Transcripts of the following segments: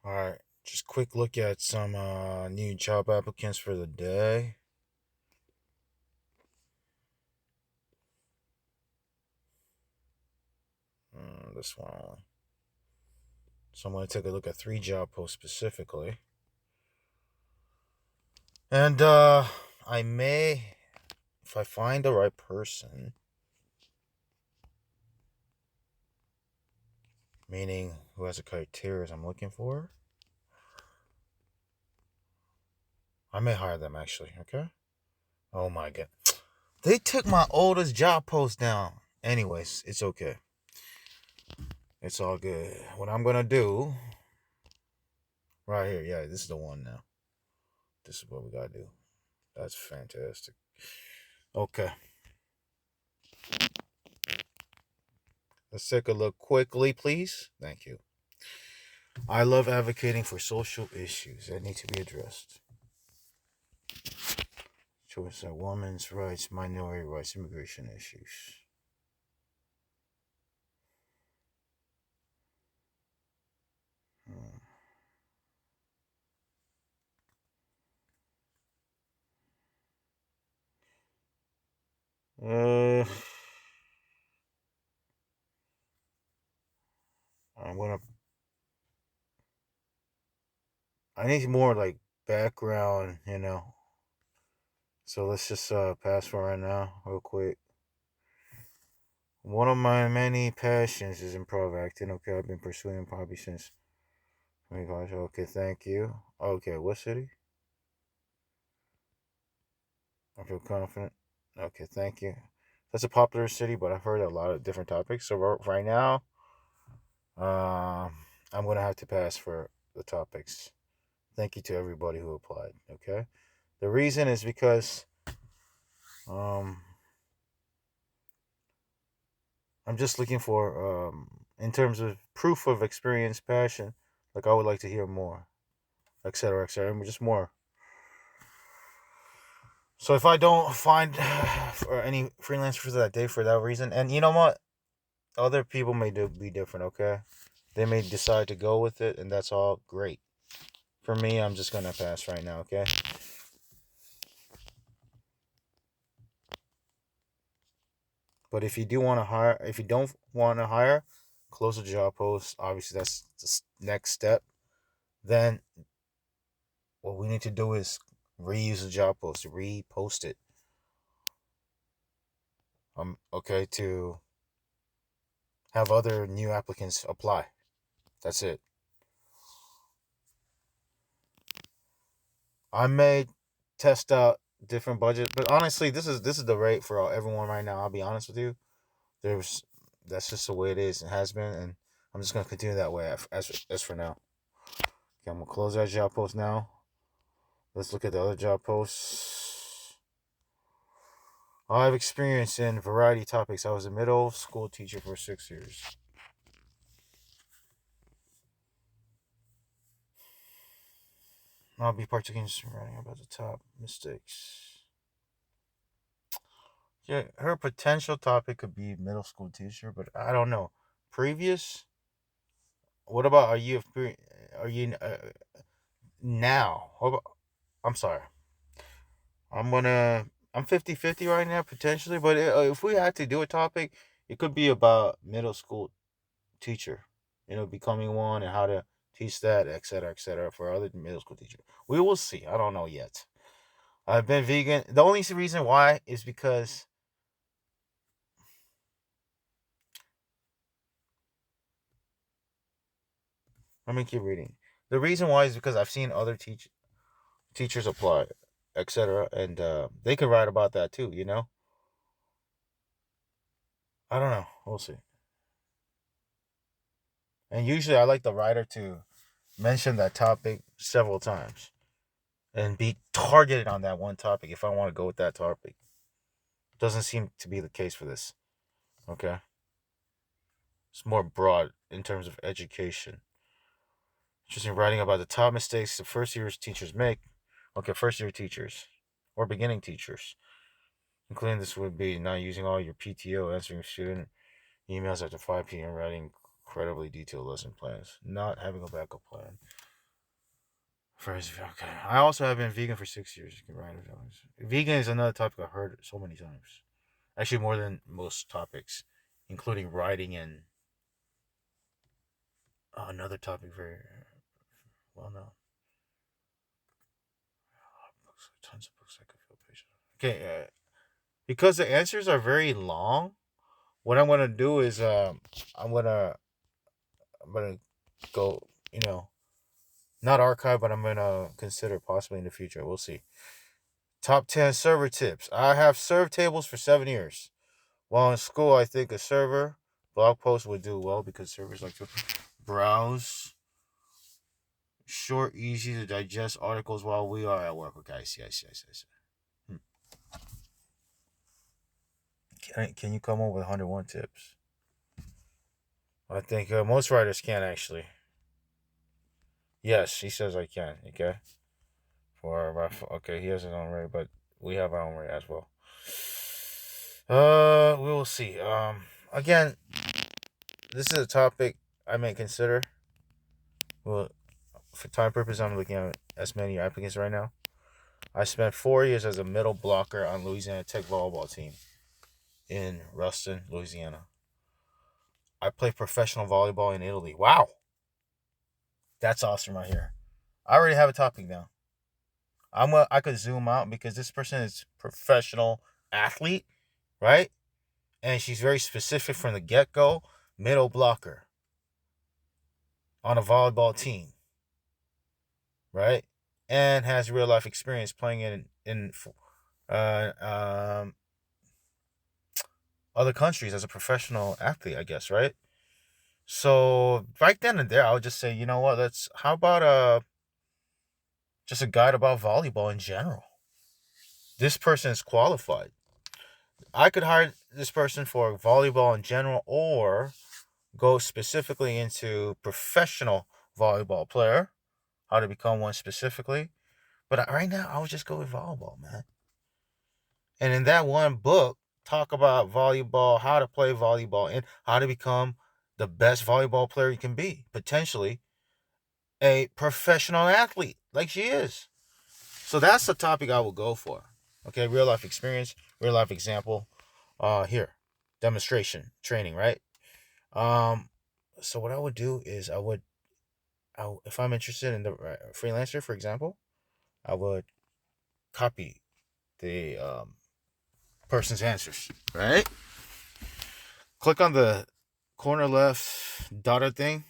All right, just quick look at some new job applicants for the day. This one. So I'm going to take a look at 3 job posts specifically. And I may, if I find the right person, meaning who has the criteria I'm looking for, I may hire them actually, okay? Oh my god. They took my oldest job post down. Anyways, it's okay. It's all good. What I'm gonna do right here, yeah, this is the one now. This is what we gotta do. That's fantastic. Okay. Let's take a look quickly, please. Thank you. I love advocating for social issues that need to be addressed. Choice of women's rights, minority rights, immigration issues. Hmm. Uh, I'm gonna. I need more like background. So let's just pass for right now, real quick. One of my many passions is improv acting. Okay, I've been pursuing hobby since. Oh my gosh. Okay, thank you. Okay, what city? I feel confident. Okay, thank you. That's a popular city, but I've heard a lot of different topics. So right now, um, I'm gonna have to pass for the topics. Thank you to everybody who applied. Okay, the reason is because um, I'm just looking for in terms of proof of experience, passion. Like I would like to hear more, etc., etc. Just more. So if I don't find for any freelancers for that day for that reason, and you know what, other people may be different. Okay, they may decide to go with it, and that's all great. For me, I'm just gonna pass right now. Okay. But if you do want to hire, if you don't want to hire, close the job post. Obviously, that's the next step. Then what we need to do is reuse the job post, repost it. Okay, to have other new applicants apply. That's it. I may test out different budget, but honestly, this is the rate for everyone right now. I'll be honest with you. There's That's just the way it is and has been, and I'm just gonna continue that way as for now. Okay, I'm gonna close that job post now. Let's look at the other job posts. I have experience in variety topics. I was a middle school teacher for 6 years. I'll be particularly interested in writing about the top mistakes. Yeah, her potential topic could be middle school teacher, but I don't know. Previous? What about are you now? I'm sorry. I'm gonna. I'm 50-50 right now, potentially, but if we had to do a topic, it could be about middle school teacher, becoming one and how to teach that, etc., for other middle school teacher. We will see. I don't know yet. I've been vegan. The only reason why is because let me keep reading. The reason why is because I've seen other teachers apply, etc., and they could write about that too. I don't know. We'll see. And usually, I like the writer to mention that topic several times and be targeted on that one topic if I want to go with that topic. Doesn't seem to be the case for this. Okay. It's more broad in terms of education. Interesting writing about the top mistakes the first year teachers make. Okay, first year teachers or beginning teachers. Including this would be not using all your PTO, answering student emails after 5 p.m., writing incredibly detailed lesson plans, not having a backup plan. First, okay. I also have been vegan for 6 years. You can write it down. Vegan is another topic I've heard so many times. Actually, more than most topics, including writing and another topic very well known. Books, tons of books I could feel patient. Okay, because the answers are very long. What I'm gonna do is I'm gonna I'm gonna go. Not archive, but I'm gonna consider possibly in the future. We'll see. Top 10 server tips. I have served tables for 7 years. While in school, I think a server blog post would do well because servers like to browse short, easy to digest articles while we are at work. Okay, I see, I see, I see. I see. Hmm. Can you come up with 101 tips? I think most writers can actually. Yes, he says I can. Okay. Okay, he has his own rate, but we have our own rate as well. We will see. Again, this is a topic I may consider. Well, for time purpose, I'm looking at as many applicants right now. I spent 4 years as a middle blocker on Louisiana Tech volleyball team in Ruston, Louisiana. I play professional volleyball in Italy. Wow, that's awesome right here. I already have a topic now. I could zoom out because this person is professional athlete, right? And she's very specific from the get go. Middle blocker on a volleyball team, right? And has real life experience playing in uh, um, other countries as a professional athlete, I guess, right? So right then and there, I would just say, you know what? Let's. How about just a guide about volleyball in general? This person is qualified. I could hire this person for volleyball in general, or go specifically into professional volleyball player, how to become one specifically. But right now, I would just go with volleyball, man. And in that one book, talk about volleyball, how to play volleyball, and how to become the best volleyball player you can be. Potentially a professional athlete like she is. So that's the topic I will go for. Okay, real life experience, real life example. Here, demonstration, training, right? Um, so what I would do is if I'm interested in the freelancer, for example, I would copy the person's answers, right? Click on the corner left dotted thing.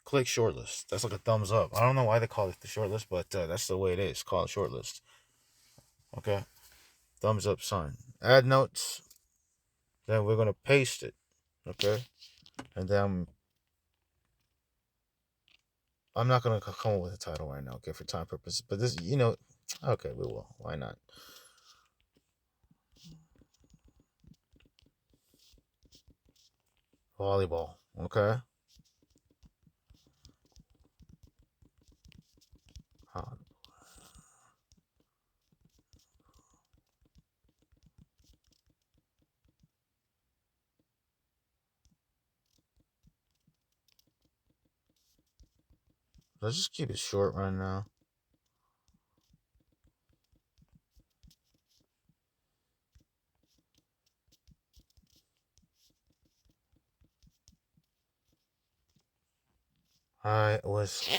Click shortlist. That's like a thumbs up. I don't know why they call it the shortlist, but that's the way it is. Call it shortlist. Okay. Thumbs up sign. Add notes. Then we're gonna paste it. Okay. And then I'm not gonna come up with a title right now. Okay, for time purposes. But this, okay, we will. Why not? Volleyball. Okay. Uh, Let's just keep it short right now. I was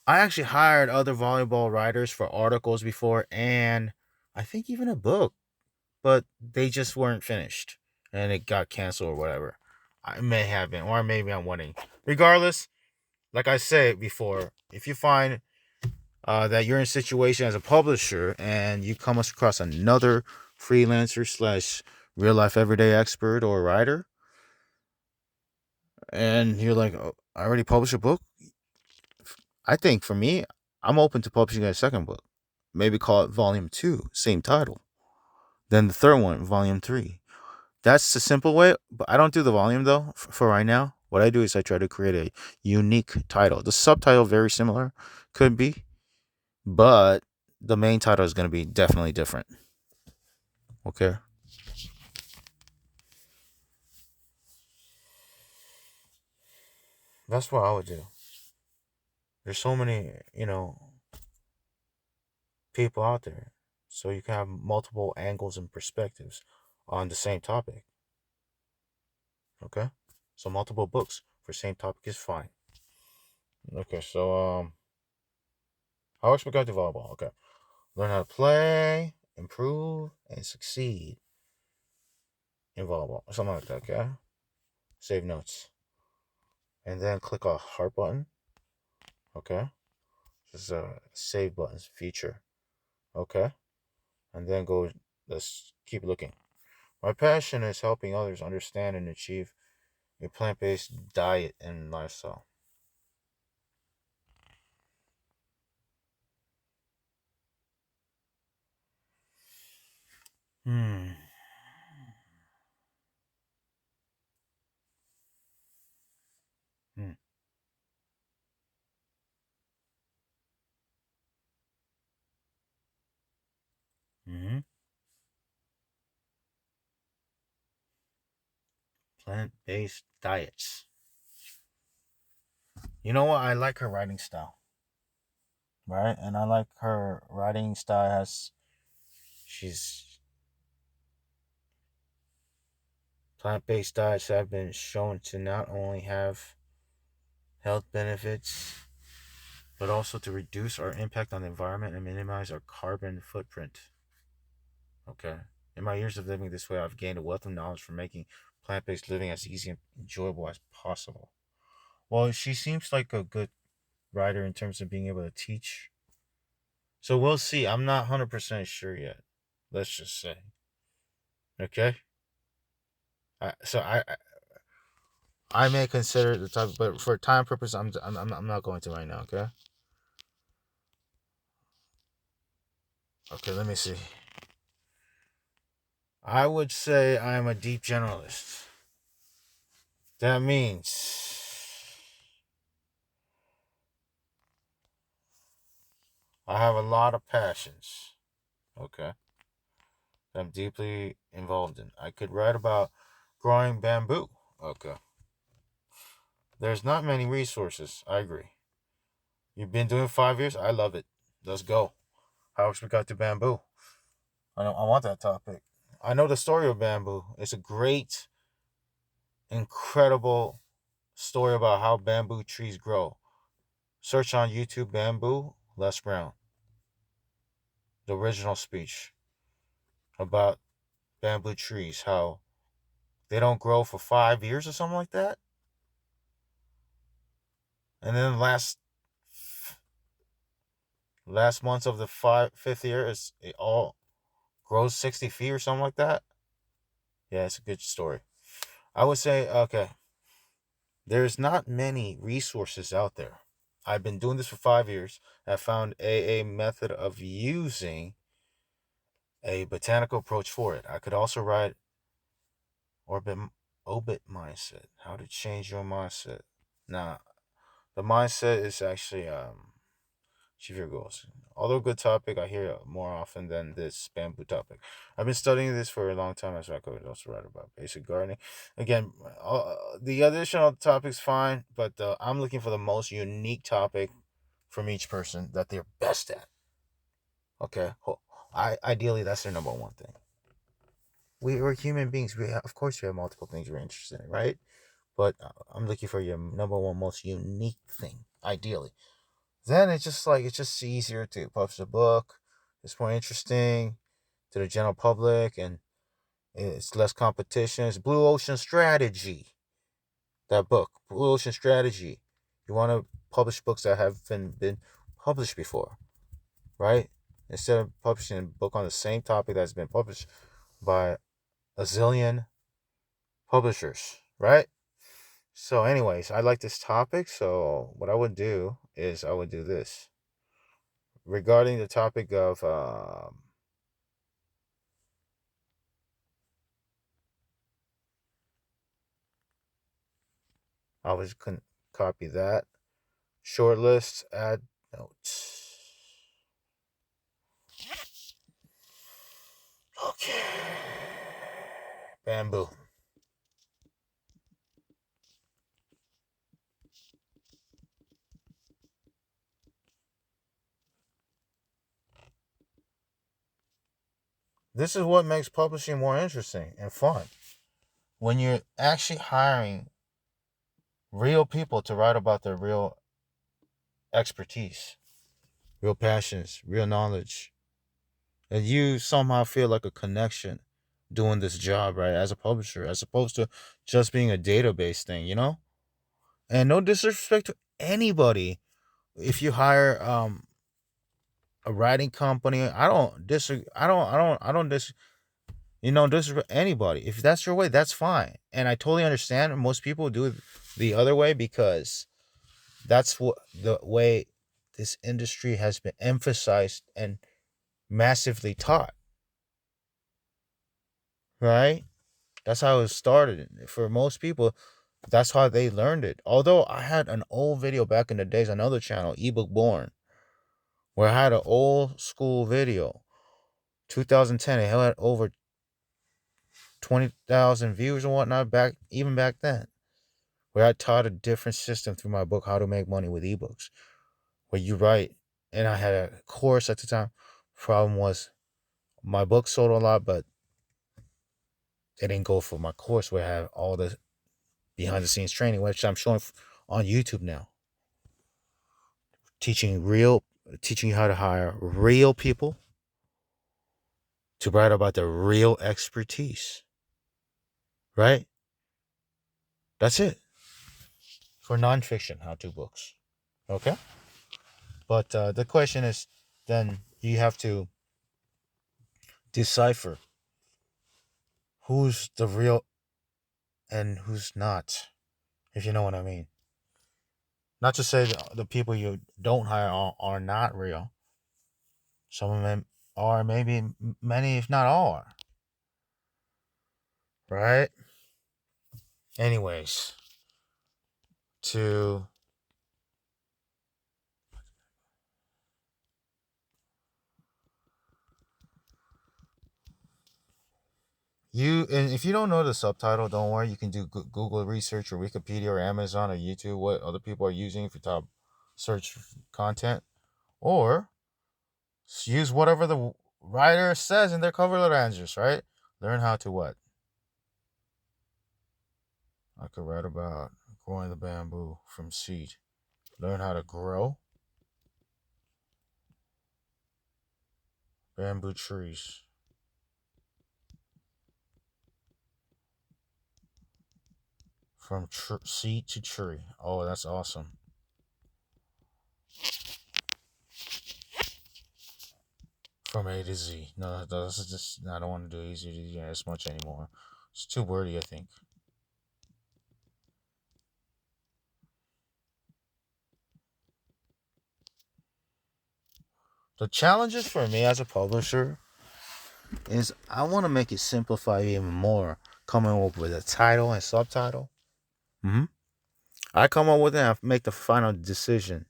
I actually hired other volleyball writers for articles before and I think even a book, but they just weren't finished and it got canceled or whatever. I may have been, or maybe I'm winning. Regardless, like I said before, if you find that you're in a situation as a publisher and you come across another freelancer slash real life everyday expert or writer, and you're like, oh, I already published a book, I think for me, I'm open to publishing a second book. Maybe call it Volume 2, same title. Then the third one, Volume 3. That's the simple way, but I don't do the volume though for right now. What I do is I try to create a unique title. The subtitle, very similar, could be, but the main title is going to be definitely different. Okay. That's what I would do. There's so many, people out there, so you can have multiple angles and perspectives on the same topic. Okay, so multiple books for same topic is fine. Okay, so how expert guide to volleyball. Okay, learn how to play, improve, and succeed in volleyball, something like that. Okay, save notes, and then click a heart button. Okay, this is a save buttons feature. Okay, and then go. Let's keep looking. My passion is helping others understand and achieve a plant-based diet and lifestyle. Hmm. Hmm. Hmm. Plant-based diets. You know what? I like her writing style, right? And I like her writing style has she's plant-based diets have been shown to not only have health benefits but also to reduce our impact on the environment and minimize our carbon footprint. Okay. In my years of living this way, I've gained a wealth of knowledge for making plant-based living as easy and enjoyable as possible. Well, she seems like a good writer in terms of being able to teach. So we'll see. I'm not 100% sure yet. Let's just say. Okay? So I may consider the type, but for time purpose, I'm not going to right now. Okay. Okay. Let me see. I would say I'm a deep generalist. That means I have a lot of passions. Okay. That I'm deeply involved in. I could write about growing bamboo. Okay. There's not many resources. I agree. You've been doing 5 years. I love it. Let's go. How we got to bamboo? I want that topic. I know the story of bamboo. It's a great, incredible story about how bamboo trees grow. Search on YouTube bamboo, Les Brown, the original speech about bamboo trees, how they don't grow for 5 years or something like that. And then last months of the fifth year is it all grows 60 feet or something like that. Yeah, it's a good story. I would say, okay, there's not many resources out there. I've been doing this for 5 years. I found a method of using a botanical approach for it. I could also write orbit obit mindset. How to change your mindset. Now, the mindset is actually achieve your goals. Although a good topic, I hear it more often than this bamboo topic. I've been studying this for a long time, as I could also write about basic gardening. Again, the additional topics fine, but I'm looking for the most unique topic from each person that they're best at. Okay, ideally that's their number one thing. We're human beings. Of course we have multiple things we're interested in, right? But I'm looking for your number one most unique thing, ideally. Then it's just easier to publish a book. It's more interesting to the general public, and it's less competition. It's Blue Ocean Strategy. That book, Blue Ocean Strategy. You want to publish books that haven't been published before, right? Instead of publishing a book on the same topic that's been published by a zillion publishers, right? So, anyways, I like this topic. So, what I would do is I would do this regarding the topic of I was couldn't copy that. Short list, add notes. Okay. Bamboo. This is what makes publishing more interesting and fun. When you're actually hiring real people to write about their real expertise, real passions, real knowledge, and you somehow feel like a connection doing this job, right, as a publisher, as opposed to just being a database thing, you know? And no disrespect to anybody. If you hire a writing company, I don't disagree. I don't dis. You know, disrespect anybody. If that's your way, that's fine. And I totally understand. Most people do it the other way because that's what the way this industry has been emphasized and massively taught. Right? That's how it started. For most people, that's how they learned it. Although I had an old video back in the days, another channel, ebook born, where I had an old school video, 2010. It had over 20,000 views and whatnot back even back then. Where I taught a different system through my book, How to Make Money with Ebooks, where you write. And I had a course at the time. Problem was my book sold a lot, but it didn't go for my course where I have all the behind the scenes training, which I'm showing on YouTube now. Teaching you how to hire real people to write about their real expertise. Right? That's it. For nonfiction how-to books. Okay? But the question is, then you have to decipher who's the real and who's not, if you know what I mean. Not to say that the people you don't hire are not real. Some of them are, maybe many, if not all, are. Right? Anyways, to you, and if you don't know the subtitle, don't worry. You can do Google research or Wikipedia or Amazon or YouTube, what other people are using for top search content, or use whatever the writer says in their cover letter answers. Right? Learn how to what? I could write about growing the bamboo from seed. Learn how to grow bamboo trees from seed to tree. Oh, that's awesome. From A to Z. No, this is just, I don't want to do easy to do as much anymore. It's too wordy, I think. The challenges for me as a publisher is I want to make it simplify even more, coming up with a title and subtitle. Mm-hmm. I come up with it and I make the final decision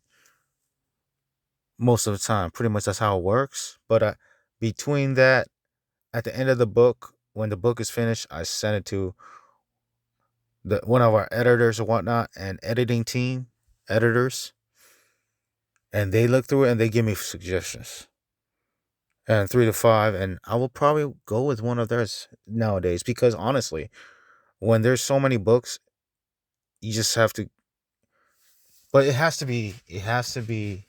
most of the time. Pretty much that's how it works. But between that, at the end of the book, when the book is finished, I send it to one of our editors or whatnot, and editing team editors, and they look through it and they give me suggestions. And 3 to 5, and I will probably go with one of theirs nowadays because honestly, when there's so many books, you just have to. But it has to be. It has to be.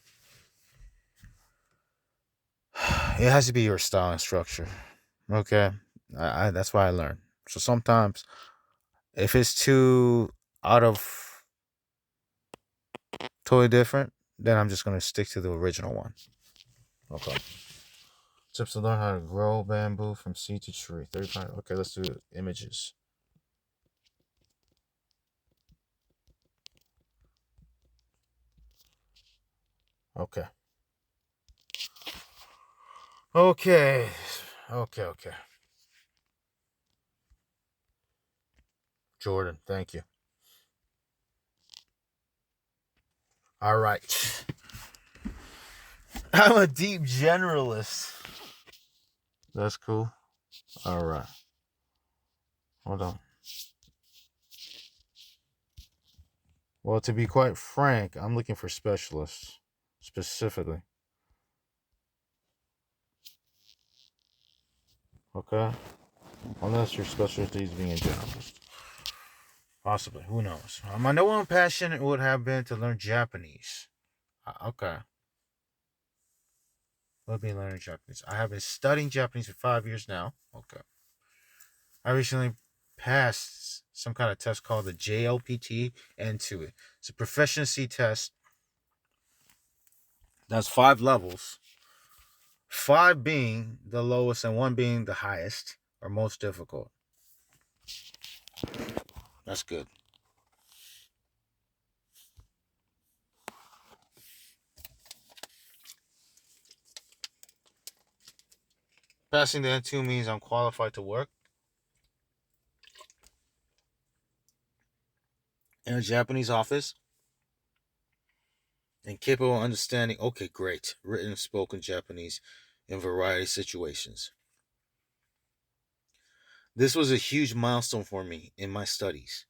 It has to be your style and structure. Okay, that's what I learned. So sometimes, if it's too out of totally different, then I'm just gonna stick to the original one. Okay. Tips to learn how to grow bamboo from seed to tree. 35. Okay, let's do images. Okay. Okay. Okay. Jordan, thank you. All right. I'm a deep generalist. That's cool. All right. Hold on. Well, to be quite frank, I'm looking for specialists specifically. Okay, unless your specialty is being a generalist. Possibly, who knows? My number one passion would have been to learn Japanese. Okay, would be learning Japanese. I have been studying Japanese for 5 years now. Okay, I recently passed some kind of test called the JLPT N2. It's a proficiency test. That's 5 levels. 5 being the lowest and 1 being the highest or most difficult. That's good. Passing the N2 means I'm qualified to work in a Japanese office and capable of understanding, okay, great, written and spoken Japanese in a variety of situations. This was a huge milestone for me in my studies.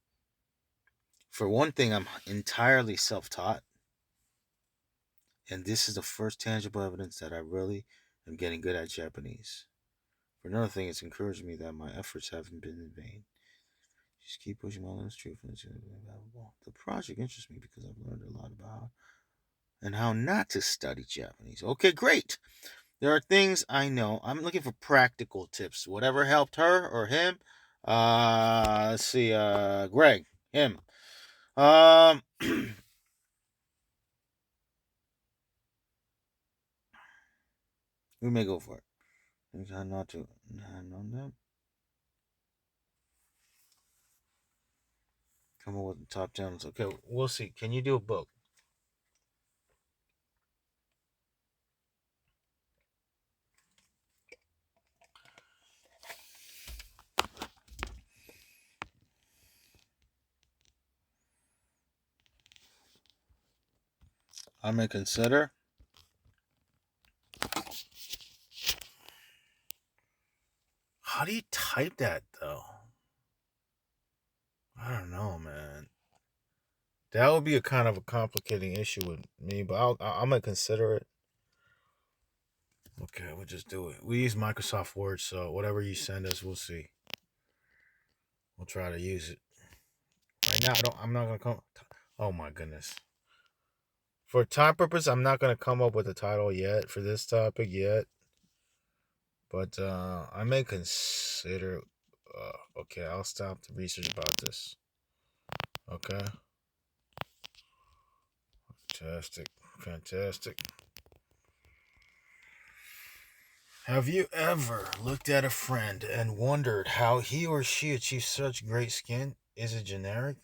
For one thing, I'm entirely self taught, and this is the first tangible evidence that I really am getting good at Japanese. For another thing, it's encouraged me that my efforts haven't been in vain. Just keep pushing my limits, truth, and the project interests me because I've learned a lot about and how not to study Japanese. Okay, great. There are things I know. I'm looking for practical tips. Whatever helped her or him. Let's see. Greg, him. We may go for it. Not to. Come up with the top 10. Okay, we'll see. Can you do a book? I may consider. How do you type that though? I don't know, man. That would be a kind of a complicating issue with me, but I'm gonna consider it. Okay, we'll just do it. We use Microsoft Word, so whatever you send us, we'll see. We'll try to use it. Right now, I'm not gonna come. Oh my goodness. For time purpose, I'm not gonna come up with a title yet for this topic yet, but I may consider. Okay, I'll stop the research about this. Okay. Fantastic. Fantastic. Have you ever looked at a friend and wondered how he or she achieved such great skin? Is it generic?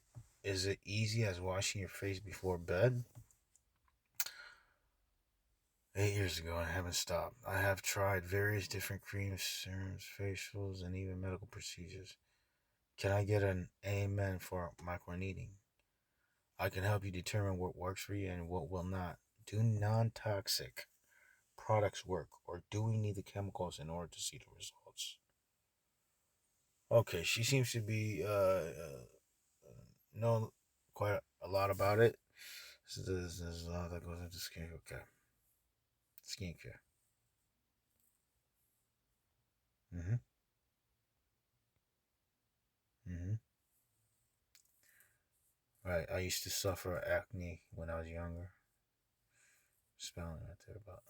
Is it easy as washing your face before bed? 8 years ago, I haven't stopped. I have tried various different creams, serums, facials, and even medical procedures. Can I get an amen for microneedling? I can help you determine what works for you and what will not. Do non-toxic products work, or do we need the chemicals in order to see the results? Okay, she seems to be know quite a lot about it. So there's a lot that goes into skincare. Okay, skincare. Mm-hmm. Mm-hmm. Right. I used to suffer acne when I was younger. Spelling right there about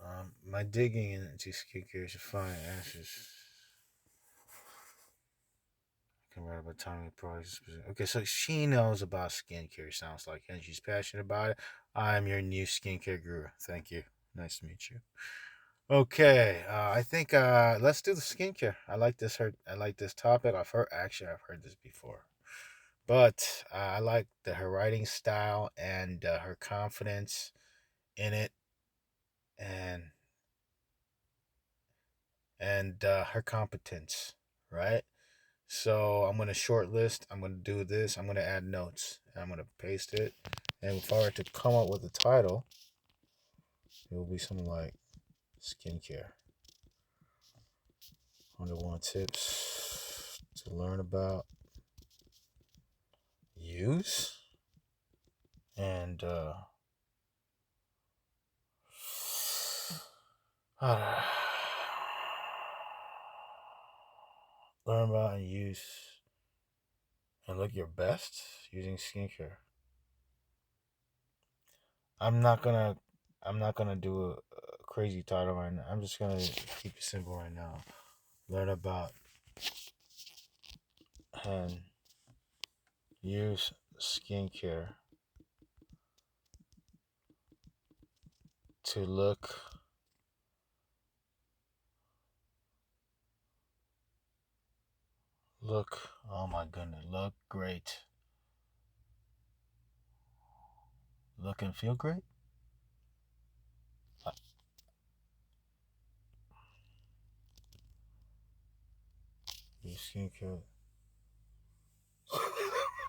my digging into skincare to find answers. I can write about timely products. Okay, so she knows about skincare. Sounds like, and she's passionate about it. I'm your new skincare guru. Thank you. Nice to meet you. Okay, I think let's do the skincare. I like this. I like this topic. I've heard this before, but I like her writing style and her confidence in it, and her competence. Right. So I'm gonna shortlist. I'm gonna do this. I'm gonna add notes. And I'm gonna paste it. And if I were to come up with a title, it will be something like skincare. 101 tips to learn about, use, and Learn about and use and look your best using skincare. I'm not gonna I'm not gonna do a crazy title right now. I'm just gonna keep it simple right now. Learn about and use skincare to look oh my goodness, look great. Look and feel great? Uh, Use skincare.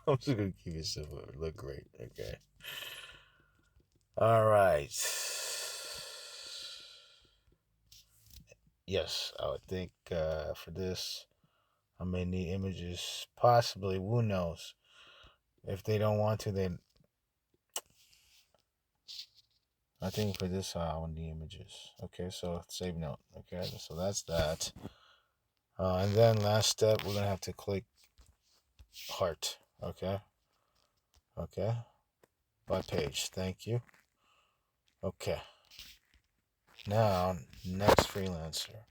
I'm just gonna keep it simple. Look great. Okay. All right. Yes, I would think for this, I may need images. Possibly. Who knows? If they don't want to, then I think for this, I will need images. Okay, so save note. Okay, so that's that. And then last step, we're gonna have to click heart. Okay. Okay. By page. Thank you. Okay. Now, next freelancer.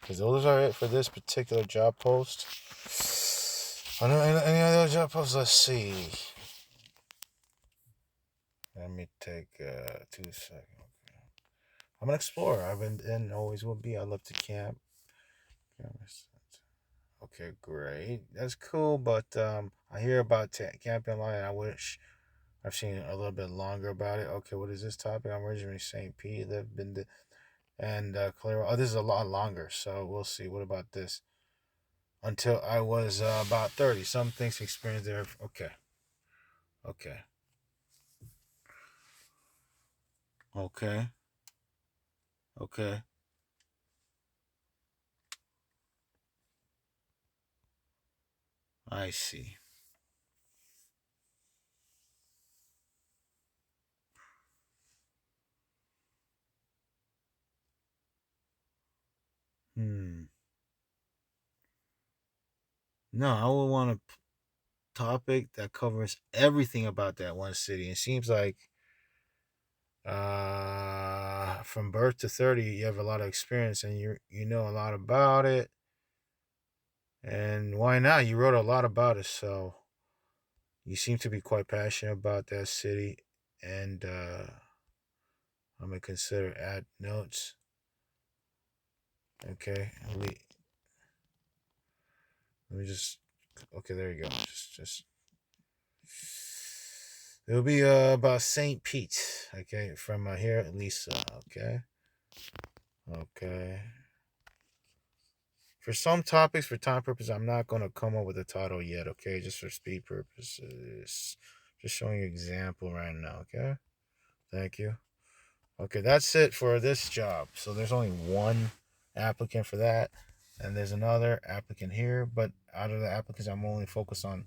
Because those are it for this particular job post. Any other job posts? Let's see. Let me take 2 seconds. I'm an explorer. I've been and always will be. I love to camp. Okay, great. That's cool, but I hear about camping online. I wish I've seen a little bit longer about it. Okay, what is this topic? I'm originally St. Pete. Lived been to, and Clearwater. Oh, this is a lot longer. So we'll see. What about this? Until I was about 30. Some things experienced there. Okay. Okay. Okay. Okay. I see. Hmm. No, I would want a topic that covers everything about that one city. It seems like from birth to 30 you have a lot of experience and you know a lot about it, and why not, you wrote a lot about it, so you seem to be quite passionate about that city, and I'm gonna consider add notes. Okay, let me just okay, there you go. Just it'll be about St. Pete. Okay, from here, Lisa. Okay, okay. For some topics, for time purposes, I'm not gonna come up with a title yet. Okay, just for speed purposes, just showing you example right now. Okay, thank you. Okay, that's it for this job. So there's only one applicant for that, and there's another applicant here. But out of the applicants, I'm only focused on.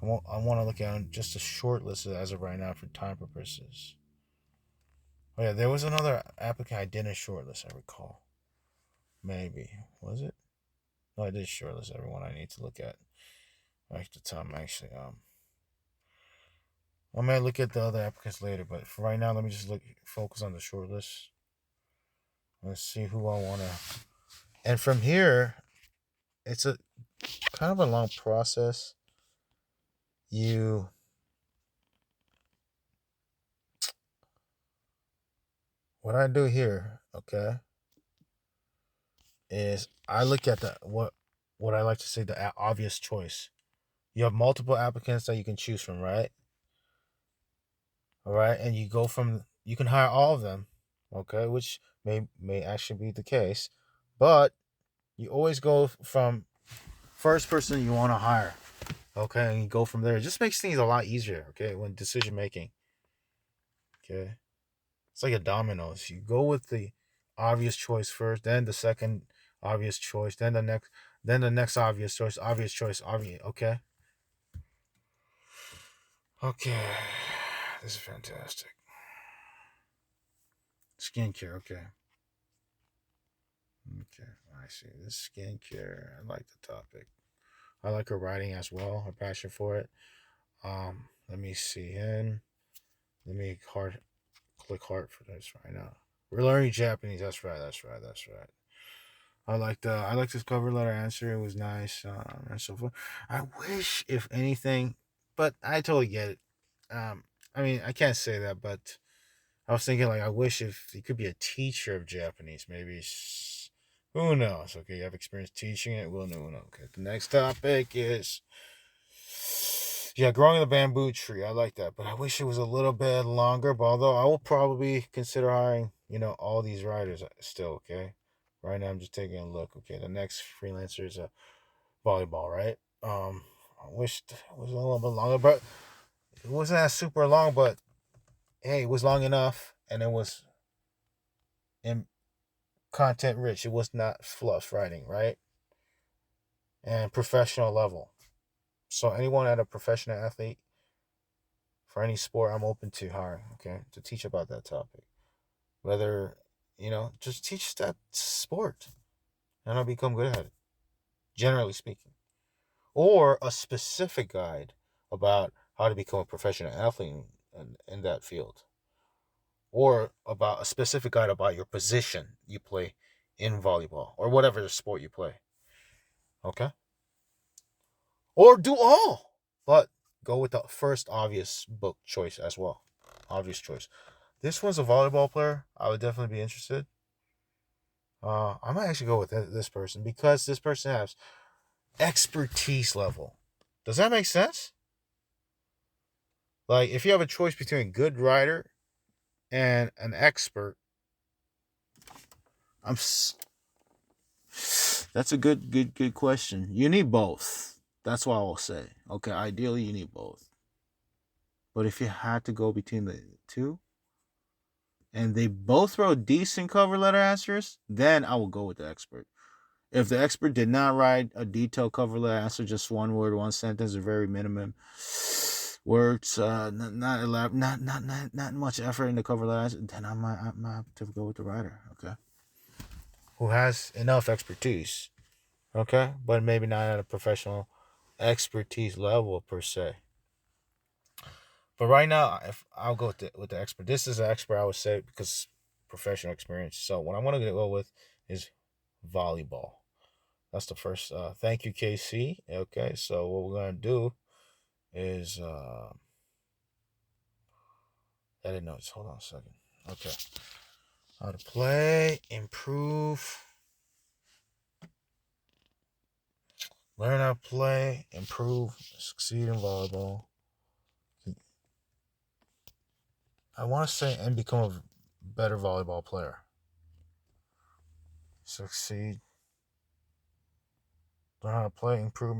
I want to look at just a short list as of right now for time purposes. Oh yeah, there was another applicant I didn't shortlist. I recall. Maybe was it? No, I did shortlist everyone I need to look at. At the time, actually. I might look at the other applicants later, but for right now, let me just focus on the shortlist. Let's see who I want to. And from here, it's a kind of a long process. You what I do here, okay, is I look at the what I like to say the obvious choice. You have multiple applicants that you can choose from, right? All right, and you can hire all of them, okay, which may actually be the case, but you always go from first person you want to hire, okay, and you go from there. It just makes things a lot easier, okay, when decision making, okay. It's like a dominoes. You go with the obvious choice first, then the second obvious choice, then the next obvious choice, obvious. Okay. Okay. This is fantastic. Skincare. Okay. Okay, I see. This skincare. I like the topic. I like her writing as well. Her passion for it. Let me see. And let me click hard for this right now. We're learning Japanese. That's right. That's right. That's right. I like this cover letter answer. It was nice and so forth. I wish, if anything, but I totally get it. I mean, I can't say that, but I was thinking like I wish if you could be a teacher of Japanese, maybe. Who knows? Okay, you have experience teaching it. We'll know. Okay, the next topic is yeah, growing the bamboo tree. I like that, but I wish it was a little bit longer. But although I will probably consider hiring, all these writers still. Okay, right now I'm just taking a look. Okay, the next freelancer is a volleyball, right? I wish it was a little bit longer, but it wasn't that super long. But hey, it was long enough, and it was in content rich. It was not fluff writing, right? And professional level. So anyone at a professional athlete for any sport, I'm open to hiring. Okay, to teach about that topic. Whether just teach that sport, and I'll become good at it. Generally speaking, or a specific guide about how to become a professional athlete in that field, or about a specific guide about your position you play in volleyball or whatever the sport you play. Okay, or do all, but go with the first obvious book choice as well. Obvious choice. This one's a volleyball player. I would definitely be interested. I might actually go with this person because this person has expertise level. Does that make sense? Like, if you have a choice between a good writer and an expert, I'm. That's a good question. You need both. That's what I will say. Okay, ideally you need both. But if you had to go between the two, and they both wrote decent cover letter answers, then I will go with the expert. If the expert did not write a detailed cover letter answer, just one word, one sentence, or very minimum words, not much effort in the cover letter answer, then I might have to go with the writer. Okay, who has enough expertise. Okay, but maybe not at a professional expertise level per se. But right now, if I'll go with the expert. This is an expert, I would say, because professional experience. So what I want to go with is volleyball. That's the first. Thank you, KC. Okay, so what we're gonna do is edit notes. Hold on a second. Okay, how to play, improve, learn how to play, improve, succeed in volleyball. I want to say and become a better volleyball player. Succeed, learn how to play, improve,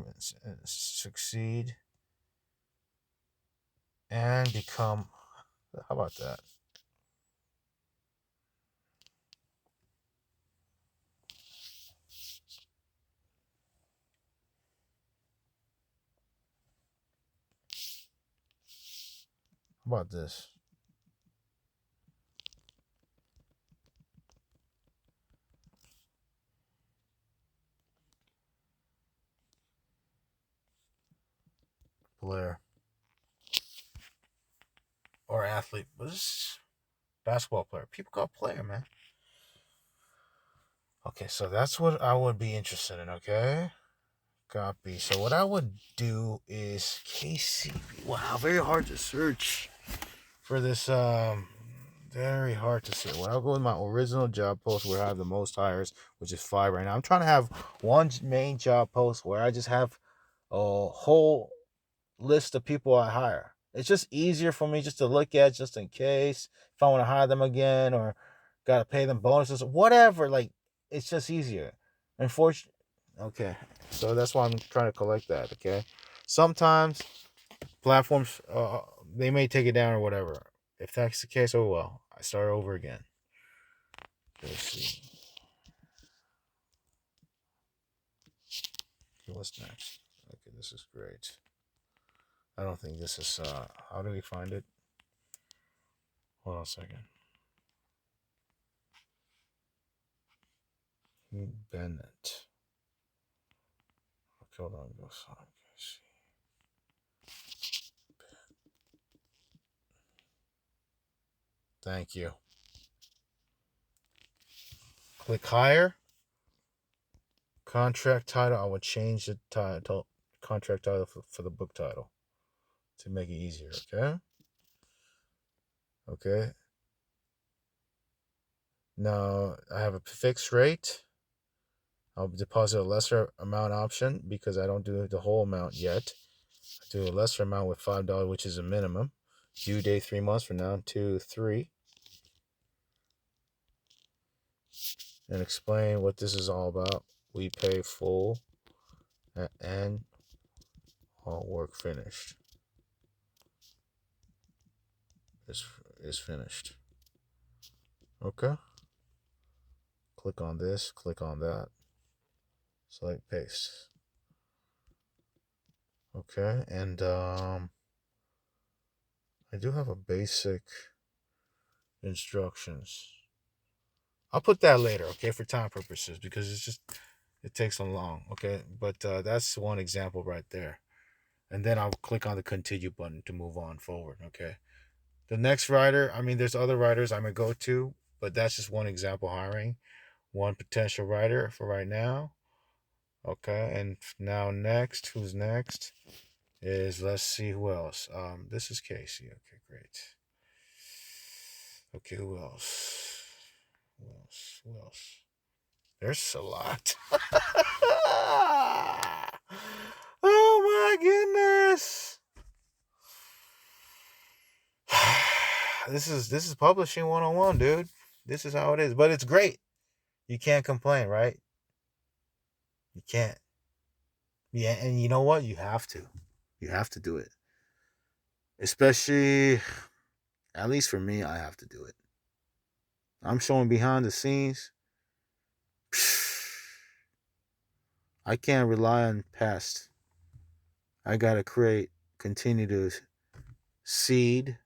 succeed, and become. How about that? How about this? Player or athlete, but this basketball player. People call player, man. Okay, so that's what I would be interested in. Okay, copy. So what I would do is KCB. Wow, very hard to search for this. Very hard to say. Well, I'll go with my original job post where I have the most hires, which is 5 right now. I'm trying to have one main job post where I just have a whole list of people I hire. It's just easier for me just to look at just in case if I want to hire them again or gotta pay them bonuses, whatever. Like, it's just easier. Unfortunately, okay. So that's why I'm trying to collect that. Okay. Sometimes platforms they may take it down or whatever. If that's the case, oh well. I start over again. Let's see. Okay, what's next? Okay, this is great. I don't think this is how do we find it? Hold on a second. Bennett. Okay, hold on. Go sorry. Thank you. Click hire. Contract title. I would change the title, contract title for the book title to make it easier. Okay. Okay. Now I have a fixed rate. I'll deposit a lesser amount option because I don't do the whole amount yet. I do a lesser amount with $5, which is a minimum. Due date 3 months from now, 2, 3. And explain what this is all about. We pay full and all work finished. Is finished. Okay. Click on this, click on that. Select paste. Okay, and I do have a basic instructions. I'll put that later, okay, for time purposes, because it takes so long, okay? But that's one example right there. And then I'll click on the continue button to move on forward, okay? The next writer, I mean, there's other writers I may go to, but that's just one example hiring. One potential writer for right now. Okay, and now next, who's next? Is let's see who else. This is Casey. Okay, great. Okay, who else? Who else? Who else? There's a lot. Oh my goodness. This is publishing 101, dude. This is how it is. But it's great. You can't complain, right? You can't. Yeah, and you know what? You have to. You have to do it. Especially, at least for me, I have to do it. I'm showing behind the scenes. I can't rely on past. I gotta continue to seed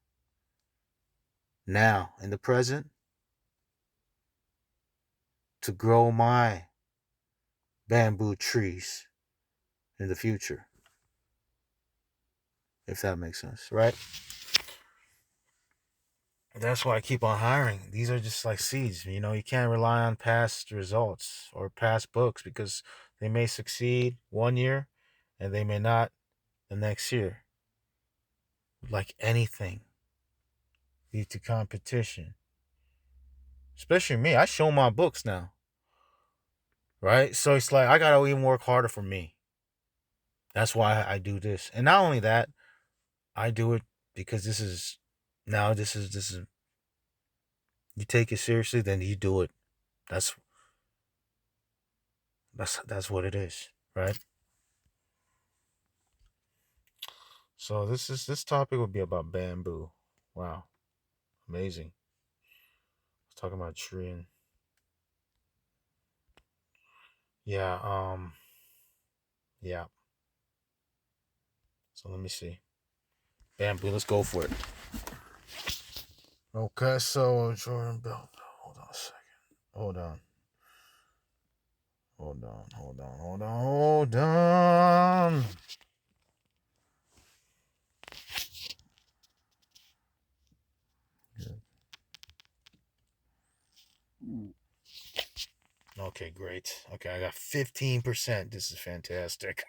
now in the present to grow my bamboo trees in the future. If that makes sense, right? That's why I keep on hiring. These are just like seeds. You can't rely on past results or past books because they may succeed one year and they may not the next year. Like anything, lead to competition. Especially me. I show my books now. Right? So it's like I gotta even work harder for me. That's why I do this. And not only that, I do it because this is you take it seriously, then you do it. That's that's what it is, right? So this topic would be about bamboo. Wow. Amazing. Let's talk about tree and yeah, yeah. So let me see. Bamboo, let's go for it. Okay, so Jordan Bell. Hold on a second. Hold on. Hold on, hold on, hold on, hold on. Okay, great. Okay, I got 15%. This is fantastic.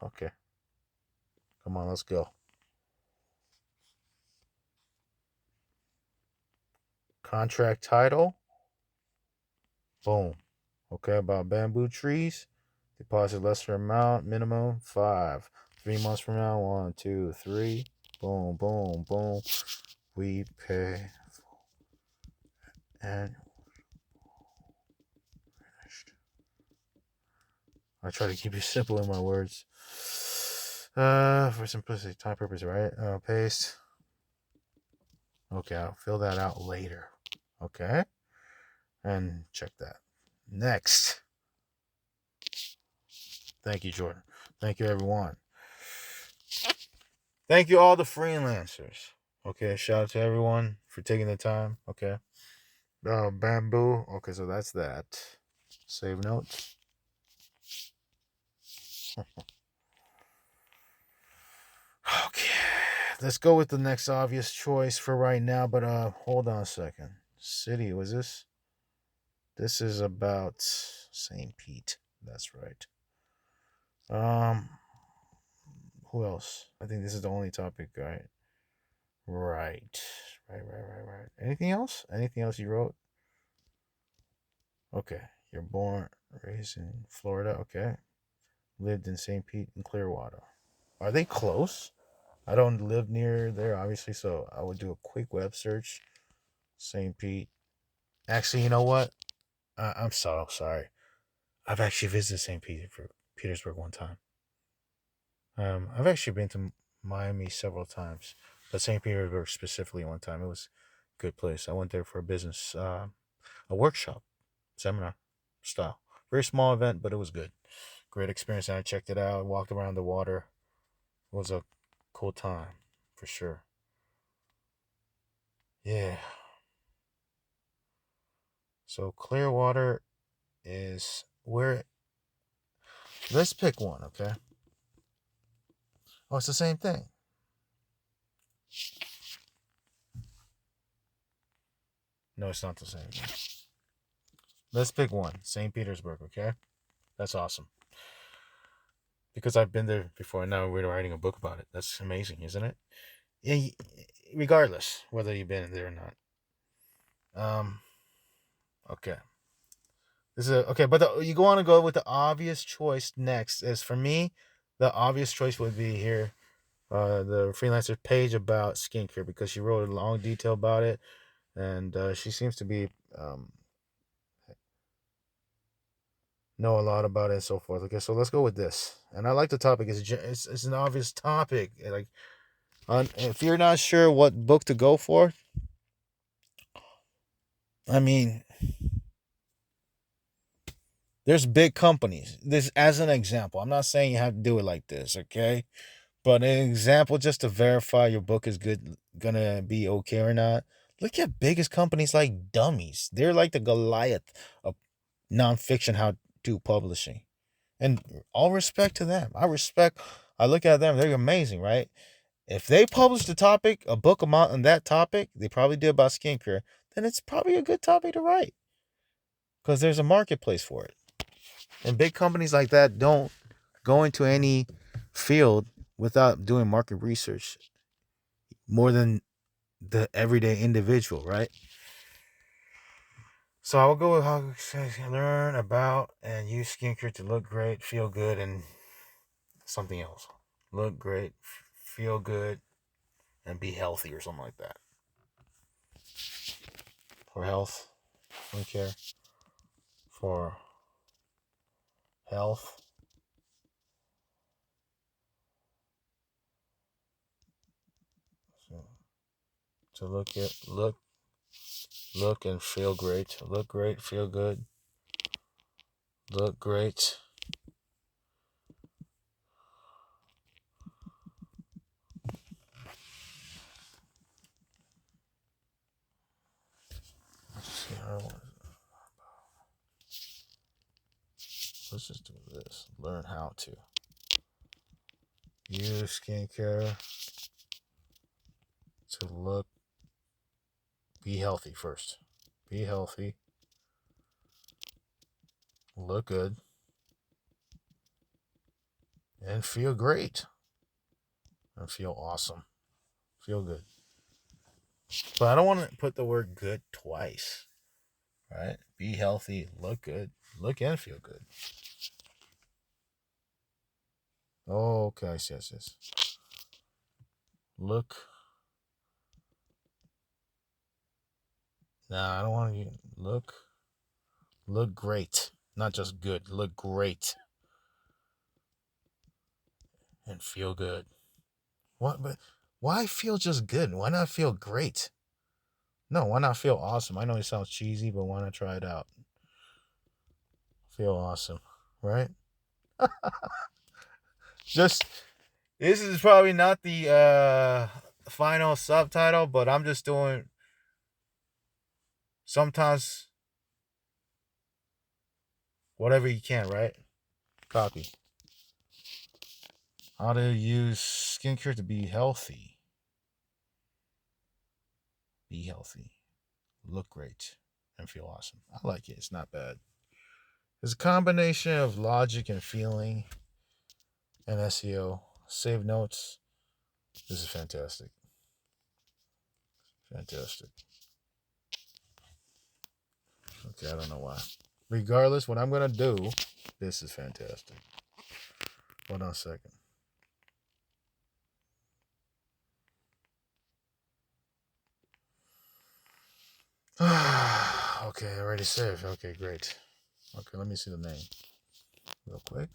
Okay. Come on, let's go. Contract title. Boom. Okay, about bamboo trees. Deposit lesser amount, minimum 5. 3 months from now, 1, 2, 3. Boom, boom, boom. We pay and finished. I try to keep it simple in my words. For simplicity, time purpose, right? Paste. Okay, I'll fill that out later. Okay, and check that. Next. Thank you, Jordan. Thank you, everyone. Thank you all the freelancers. Okay, shout out to everyone for taking the time. Okay. Bamboo. Okay, so that's that. Save notes. Okay. Let's go with the next obvious choice for right now, but hold on a second. City, was this? This is about St. Pete. That's right. Um who else? I think this is the only topic, right? Right. Right. Anything else? Anything else you wrote? Okay. You're born, raised in Florida. Okay. Lived in St. Pete and Clearwater. Are they close? I don't live near there, obviously, so I would do a quick web search. St. Pete. Actually, you know what? I'm so sorry. I've actually visited Petersburg one time. I've actually been to Miami several times, but St. Petersburg specifically one time. It was a good place. I went there for a business, a workshop, seminar style. Very small event, but it was good. Great experience. And I checked it out. Walked around the water. It was a cool time, for sure. Yeah. So Clearwater is where. Let's pick one, okay? Oh, it's the same thing. No, it's not the same. Let's pick one. St. Petersburg, okay? That's awesome. Because I've been there before and now we're writing a book about it. That's amazing, isn't it? Yeah, regardless whether you've been there or not. Um, okay. This is okay, but you want to go with the obvious choice next. As for me, the obvious choice would be here, the freelancer page about skincare because she wrote a long detail about it, and she seems to be know a lot about it and so forth. Okay, so let's go with this. And I like the topic. It's an obvious topic. Like, if you're not sure what book to go for, I mean, there's big companies. This as an example. I'm not saying you have to do it like this, okay? But an example just to verify your book is gonna be okay or not. Look at biggest companies like Dummies. They're like the Goliath of nonfiction how to publishing. And all respect to them. I look at them, they're amazing, right? If they publish a book about on that topic, they probably did about skincare, then it's probably a good topic to write. Because there's a marketplace for it. And big companies like that don't go into any field without doing market research more than the everyday individual, right? So I will go with how to learn about and use skincare to look great, feel good, and something else. Look great, feel good, and be healthy or something like that. For health, skincare, for health, so, to look and feel great. Look great, feel good. Look great. Let's see how. Let's just do this. Learn how to use skincare to be healthy first. Be healthy. Look good. And feel great. And feel awesome. Feel good. But I don't want to put the word good twice. Right? Be healthy. Look good. Look and feel good. Oh, okay. Yes. Look. Nah, I don't want to look. Look great. Not just good. Look great. And feel good. What? But why feel just good? Why not feel great? No, why not feel awesome? I know it sounds cheesy, but why not try it out? Feel awesome, right? Just This is probably not the final subtitle, but I'm just doing sometimes whatever you can, right? Copy. How to use skincare to be healthy. Be healthy. Look great. And feel awesome. I like it. It's not bad. It's a combination of logic and feeling and SEO. Save notes. This is fantastic. Fantastic. Okay, I don't know why. Regardless, what I'm going to do, this is fantastic. Hold on a second. Okay, already saved. Okay, great. Okay, let me see the name real quick.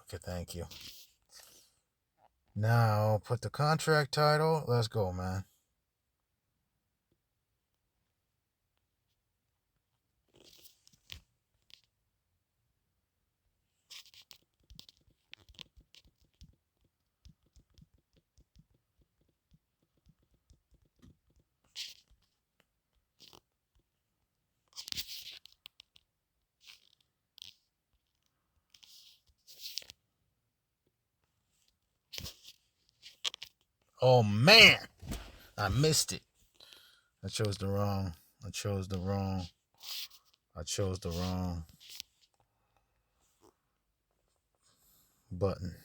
Okay, thank you. Now, put the contract title. Let's go, man. Oh, man. I missed it. I chose the wrong button.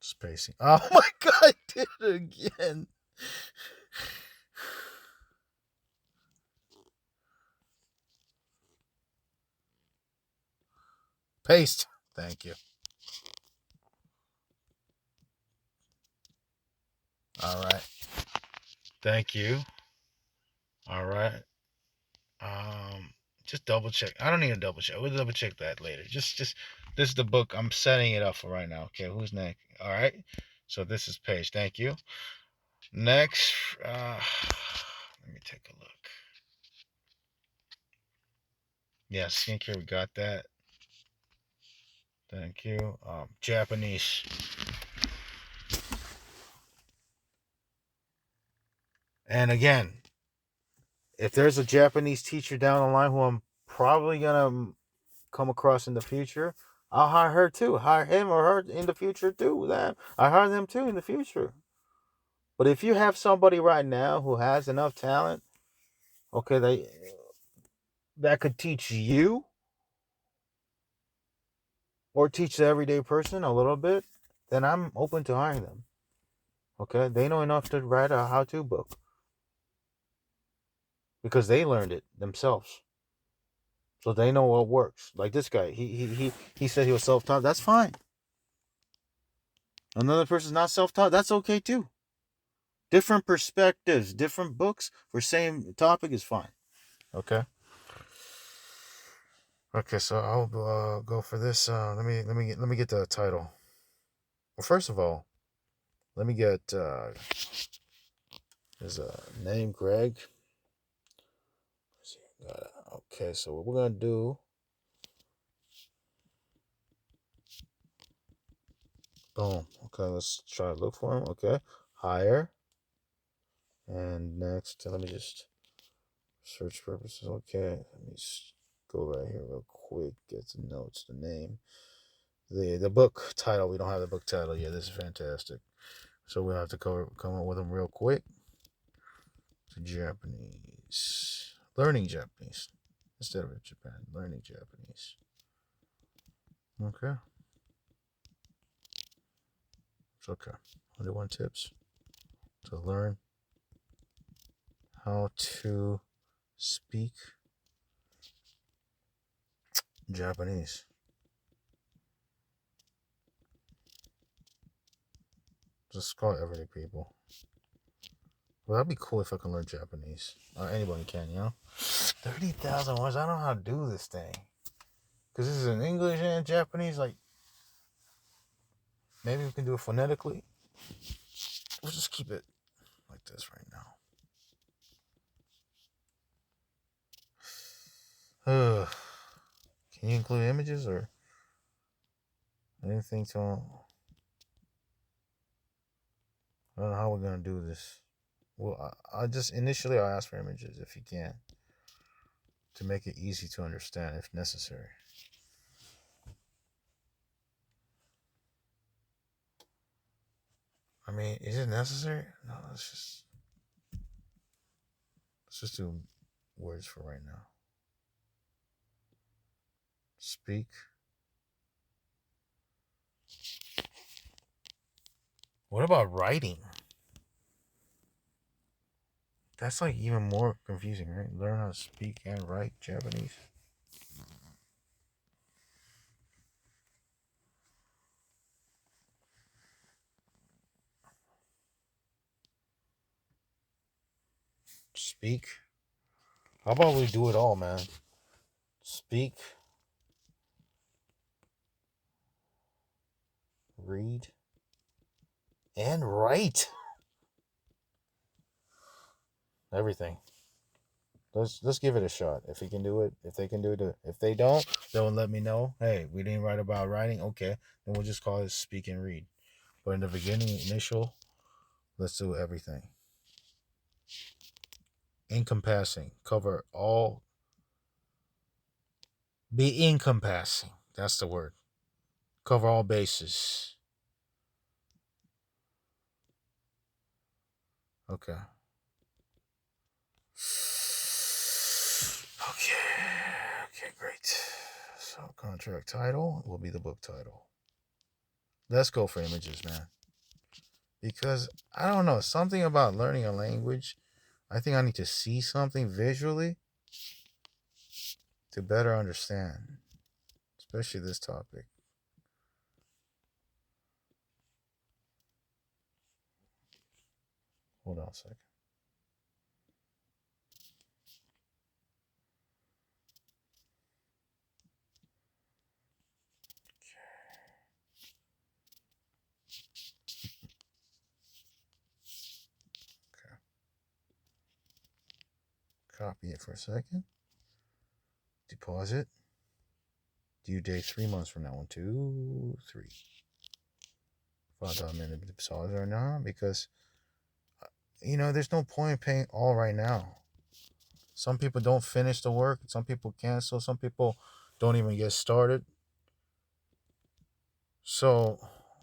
Spacing. Oh my god, I did it again. Paste. Thank you. All right. Thank you. All right. Just double check. I don't need to double check. We'll double check that later. Just this is the book. I'm setting it up for right now. Okay, who's next? All right. So this is Paige. Thank you. Next, let me take a look. Yeah, skincare. We got that. Thank you. Japanese. And again, if there's a Japanese teacher down the line who I'm probably gonna come across in the future, I'll hire her too. Hire him or her in the future too. That I hire them too in the future. But if you have somebody right now who has enough talent, okay, that could teach you or teach the everyday person a little bit, then I'm open to hiring them. Okay, they know enough to write a how-to book because they learned it themselves. So they know what works. Like this guy, he said he was self-taught. That's fine. Another person's not self-taught. That's okay too. Different perspectives, different books for same topic is fine. Okay. Okay, so I'll go for this. Let me get the title. Well, first of all, let me get his name, Greg. Okay, so what we're gonna do? Boom. Okay, let's try to look for him. Okay, hire. And next, let me just search purposes. Okay, let me go right here real quick. Get the notes, the name, the book title. We don't have the book title yet. This is fantastic. So we'll have to come up with them real quick. To Japanese, learning Japanese instead of Japan, learning Japanese. Okay, it's okay. 101 tips to learn how to speak Japanese. Just call it everyday people. Well, that'd be cool if I can learn Japanese. Anybody can, 30,000 words. I don't know how to do this thing. Because this is in English and Japanese. Like, maybe we can do it phonetically. We'll just keep it like this right now. Can you include images or anything to? I don't know how we're gonna do this. Well, I just initially I'll ask for images if you can, to make it easy to understand if necessary. I mean, is it necessary? No, let's just do words for right now. Speak. What about writing? That's like even more confusing, right? Learn how to speak and write Japanese. Speak. How about we do it all, man? Speak, read, and write. Everything. Let's give it a shot. If he can do it, if they can do it, if they don't, they'll let me know. Hey, we didn't write about writing. Okay, then we'll just call it speak and read. But in the beginning, initial, let's do everything. Encompassing, cover all. Be encompassing. That's the word. Cover all bases. Okay. Okay, great. So contract title will be the book title. Let's go for images, man. Because I don't know, something about learning a language, I think I need to see something visually to better understand, especially this topic. Hold on a second. Okay. Copy it for a second. Deposit. Due date 3 months from now. 1, 2, 3. $5 minimum deposit right now because, there's no point in paying all right now. Some people don't finish the work. Some people cancel. Some people don't even get started. So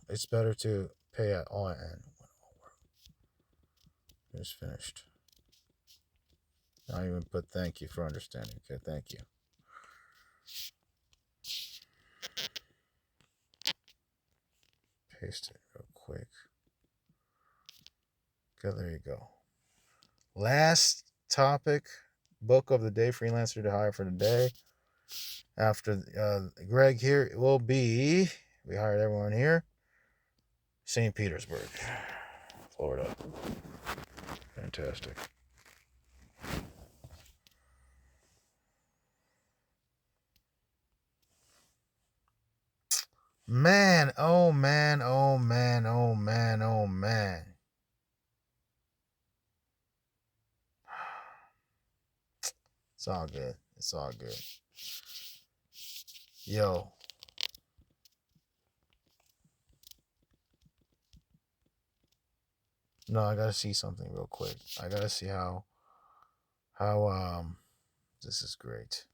it's better to pay at all end when all work is finished. I even put thank you for understanding. Okay, thank you. Paste it real quick. Okay, there you go. Last topic, book of the day, freelancer to hire for the day. After Greg here, it will be, we hired everyone here, St. Petersburg, Florida. Fantastic. Man, oh man, oh man, oh man, oh man. It's all good. It's all good. Yo. No, I gotta see something real quick. I gotta see how this is great.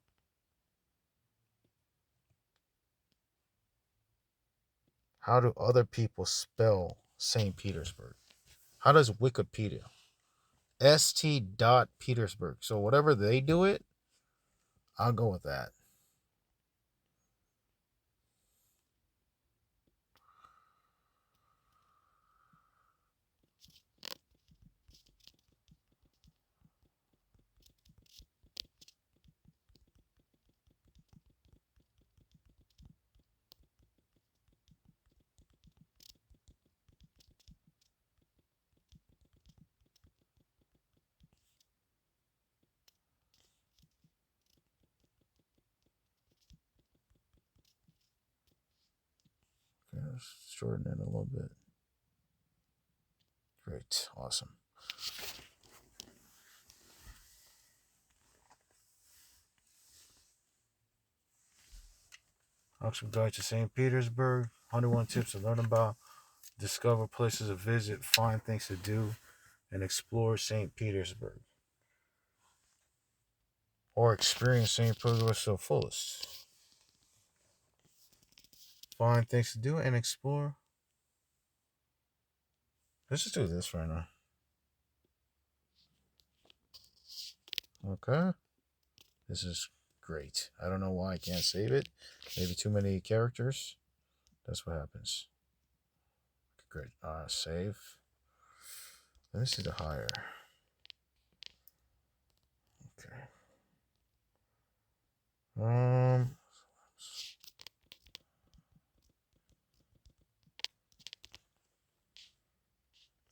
How do other people spell St. Petersburg? How does Wikipedia? St. Petersburg. So whatever they do it, I'll go with that. shorten it a little bit. Great. Awesome. Oxford Guide to St. Petersburg. 101 tips to learn about, discover places to visit, find things to do, and explore St. Petersburg. Or experience St. Petersburg to the fullest. Find things to do and explore. Let's just do this right now. Okay. This is great. I don't know why I can't save it. Maybe too many characters. That's what happens. Great. Save. Let me see the higher. Okay.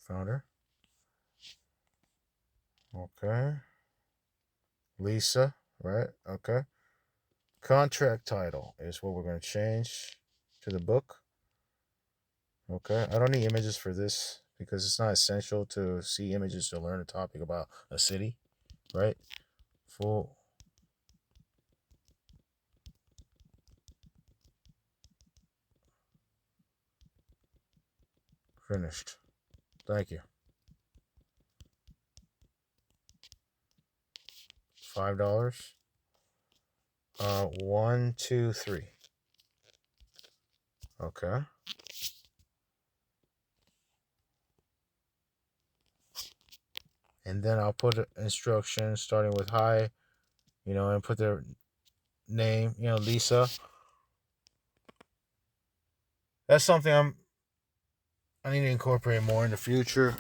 Founder. Okay. Lisa, right? Okay. Contract title is what we're going to change to the book. Okay. I don't need images for this because it's not essential to see images to learn a topic about a city, right? Full. Finished. Thank you. $5. 1, 2, 3. Okay. And then I'll put instructions starting with hi, and put their name, Lisa. That's something I need to incorporate more in the future.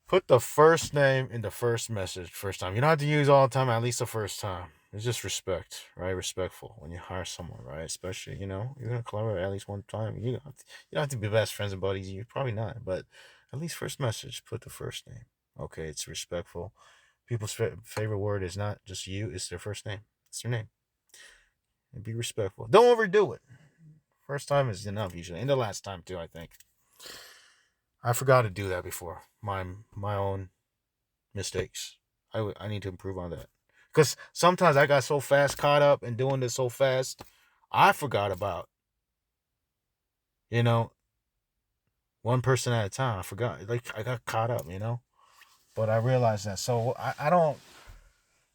Put the first name in the first message first time. You don't have to use all the time, at least the first time. It's just respect, right? Respectful when you hire someone, right? Especially, you're going to collaborate at least one time. You don't have to be best friends and buddies. You're probably not, but at least first message, put the first name. Okay, it's respectful. People's favorite word is not just you, it's their first name. It's their name. And be respectful. Don't overdo it. First time is enough usually. And the last time too, I think. I forgot to do that before. My own mistakes. I need to improve on that. Because sometimes I got so fast caught up in doing this so fast, I forgot about, one person at a time. I forgot. Like, I got caught up, But I realized that. So I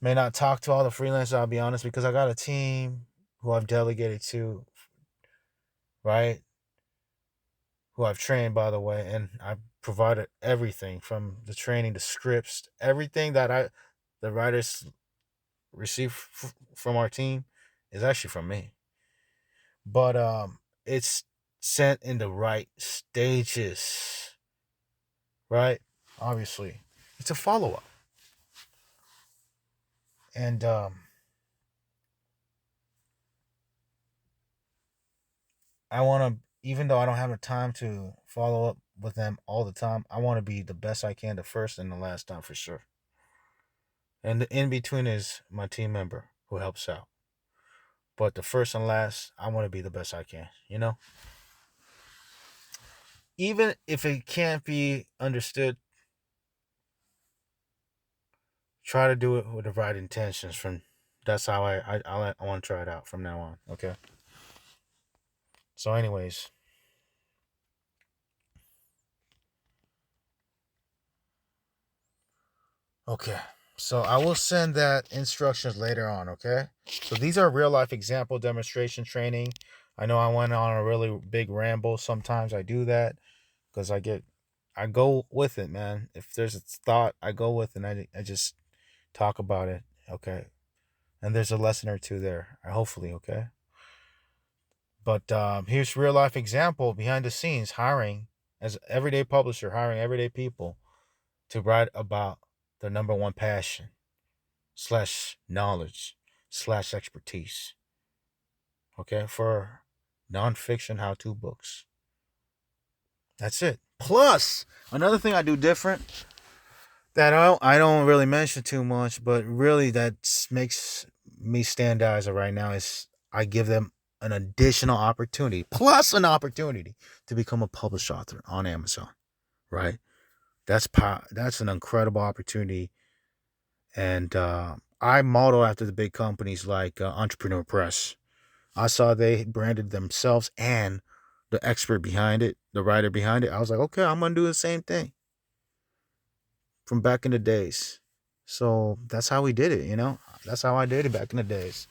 may not talk to all the freelancers, I'll be honest, because I got a team who I've delegated to, right? Who I've trained, by the way, and I've provided everything from the training, the scripts, everything that the writers receive from our team is actually from me. But it's sent in the right stages, right? Obviously, it's a follow up, and I want to, even though I don't have the time to follow up with them all the time, I want to be the best I can the first and the last time for sure. And the in between is my team member who helps out. But the first and last, I want to be the best I can, Even if it can't be understood, try to do it with the right intentions. That's how I want to try it out from now on. Okay. So, anyways, okay. So I will send that instructions later on. Okay. So these are real life example demonstration training. I know I went on a really big ramble. Sometimes I do that because I go with it, man. If there's a thought, I go with it and I just talk about it. Okay. And there's a lesson or two there, hopefully. Okay. But here's real life example behind the scenes hiring as everyday publisher, hiring everyday people to write about their number one passion / knowledge / expertise. Okay, for nonfiction how-to books. That's it. Plus, another thing I do different that I don't really mention too much, but really that makes me stand out as of right now is I give them an additional opportunity, plus an opportunity to become a published author on Amazon, right? That's an incredible opportunity. And I model after the big companies like Entrepreneur Press. I saw they branded themselves and the expert behind it, the writer behind it. I was like, okay, I'm going to do the same thing from back in the days. So that's how we did it, you know? That's how I did it back in the days.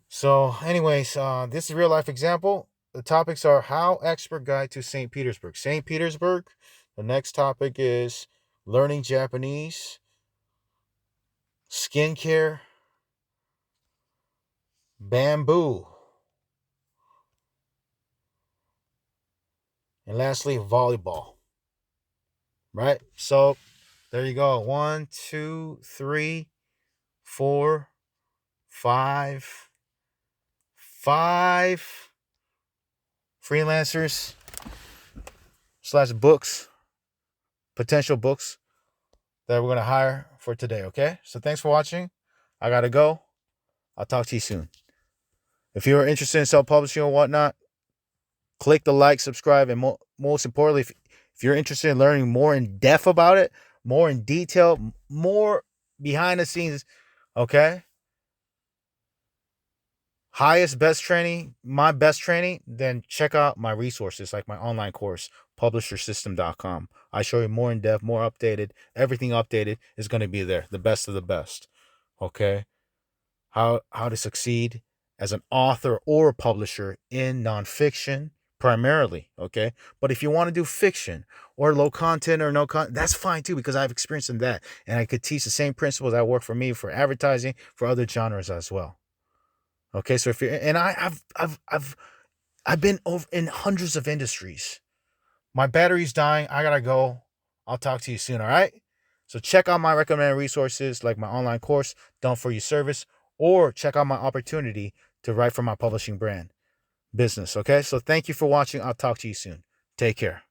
So, anyways, this is a real life example. The topics are How Expert Guide to St. Petersburg. St. Petersburg. The next topic is learning Japanese, skincare, bamboo, and lastly, volleyball. Right? So, there you go. 1, 2, 3, 4, 5. 5 freelancers slash books, potential books that we're going to hire for today. Okay. So thanks for watching. I got to go. I'll talk to you soon. If you're interested in self-publishing or whatnot, click the like, subscribe, and most importantly, if you're interested in learning more in depth about it, more in detail, more behind the scenes, okay, best training, my best training, then check out my resources like my online course, publishersystem.com. I show you more in depth, more updated. Everything updated is going to be there, the best of the best. Okay? How to succeed as an author or a publisher in nonfiction primarily, okay? But if you want to do fiction or low content or no content, that's fine too, because I've experienced in that, and I could teach the same principles that work for me for advertising for other genres as well. Okay, so if you're, and I've been over in hundreds of industries. My battery's dying. I gotta go. I'll talk to you soon. All right. So check out my recommended resources like my online course, Done For You service, or check out my opportunity to write for my publishing brand business. Okay. So thank you for watching. I'll talk to you soon. Take care.